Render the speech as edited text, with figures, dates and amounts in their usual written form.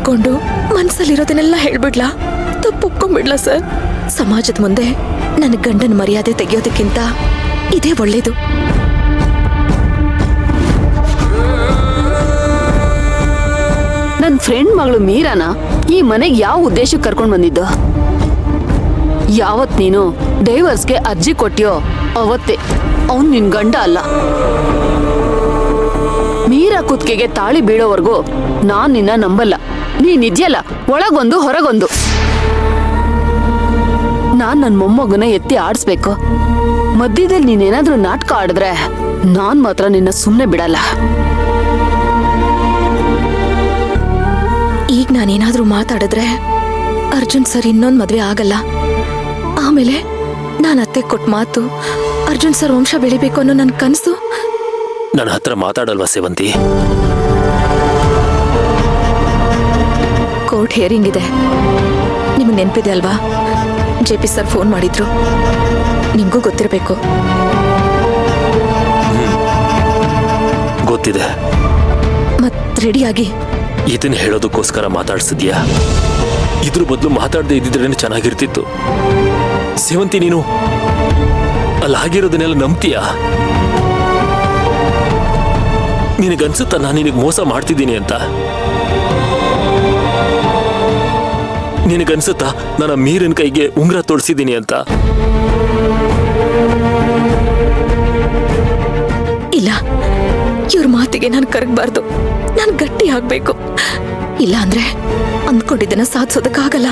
ಕುತ್ಕೊಂಡು ಮನ್ಸಲ್ಲಿರೋದನ್ನೆಲ್ಲ ಹೇಳ್ಬಿಡ್ಲಾ? ತಪ್ಪು ಒಪ್ಕೊಂಡ್ಬಿಡ್ಲಾ ಸರ್? ಸಮಾಜದ ಮುಂದೆ ನನ್ನ ಗಂಡನ ಮರ್ಯಾದೆ ತೆಗೆಯೋದಕ್ಕಿಂತ ಇದೇ ಒಳ್ಳೇದು. ನನ್ನ ಫ್ರೆಂಡ್ ಮಗಳು ಮೀರಾನ ಈ ಮನೆಗೆ ಯಾವ ಉದ್ದೇಶಕ್ಕೆ ಕರ್ಕೊಂಡ್ ಬಂದಿದ್ದು? ಯಾವತ್ ನೀನು ಡೈವರ್ಸ್ಗೆ ಅರ್ಜಿ ಕೊಟ್ಟಿಯೋ ಅವತ್ತೇ ಅವನ್ ನಿನ್ ಗಂಡ ಅಲ್ಲ. ಮೀರಾ ಕುತ್ತಿಗೆಗೆ ತಾಳಿ ಬೀಳೋವರೆಗೂ ನಾನ್ ನಿನ್ನ ನಂಬಲ್ಲ. ನೀನಿದ್ಯಲ್ಲ, ಒಳಗೊಂದು ಹೊರಗೊಂದು. ನಾನ್ ನನ್ ಮೊಮ್ಮಗನ ಎತ್ತಿ ಆಡಿಸ್ಬೇಕು. ಮಧ್ಯದಲ್ಲಿ ನೀನೇನಾದ್ರೂ ನಾಟಕ ಆಡಿದ್ರೆ ನಾನ್ ಮಾತ್ರ ನಿನ್ನ ಸುಮ್ನೆ ಬಿಡಲ್ಲ. ಈಗ ನಾನೇನಾದ್ರೂ ಮಾತಾಡಿದ್ರೆ ಅರ್ಜುನ್ ಸರ್ ಇನ್ನೊಂದ್ ಮದ್ವೆ ಆಗಲ್ಲ. ಆಮೇಲೆ ನಾನು ಅತ್ತೆ ಕೊಟ್ಟ ಮಾತು ಅರ್ಜುನ್ ಸರ್ ವಂಶ ಬೆಳಿಬೇಕು ಅನ್ನೋ ನನ್ ಕನಸು. ನನ್ನ ಹತ್ರ ಮಾತಾಡಲ್ವಾ ಸೇವಂತಿ? ಕೋರ್ಟ್ ಹಿಯರಿಂಗ್ ಇದೆ. ನಿಮ್ಗೆ ನೆನಪಿದೆ ಅಲ್ವಾ? JP ಸರ್ ಫೋನ್ ಮಾಡಿದ್ರು. ನಿಮ್ಗೂ ಗೊತ್ತಿರಬೇಕು. ಗೊತ್ತಿದೆ. ಮತ್ ರೆಡಿಯಾಗಿ. ಇದನ್ನ ಹೇಳೋದಕ್ಕೋಸ್ಕರ ಮಾತಾಡ್ಸಿದ್ಯಾ? ಇದ್ರ ಬದಲು ಮಾತಾಡದೆ ಇದ್ದಿದ್ರೇನೆ ಚೆನ್ನಾಗಿರ್ತಿತ್ತು. ಸೇವಂತಿ, ನೀನು ಅಲ್ಲಾಗಿರೋದನ್ನೆಲ್ಲ ನಂಬ್ತೀಯಾ? ನಿನಗನ್ಸುತ್ತಾ ನಾನು ನಿನಗೆ ಮೋಸ ಮಾಡ್ತಿದ್ದೀನಿ ಅಂತ? ನಿನಗನ್ಸುತ್ತಾ ನನ್ನ ಮೀರಿನ ಕೈಗೆ ಉಂಗುರ ತೋರಿಸಿದ್ದೀನಿ ಅಂತ? ಇಲ್ಲ, ಇವ್ರ ಮಾತಿಗೆ ನಾನು ಕರಗಬಾರ್ದು. ನಾನು ಗಟ್ಟಿ ಆಗ್ಬೇಕು. ಇಲ್ಲ ಅಂದ್ರೆ ಅಂದ್ಕೊಂಡಿದ್ದನ್ನ ಸಾಧಿಸೋದಕ್ಕಾಗಲ್ಲ.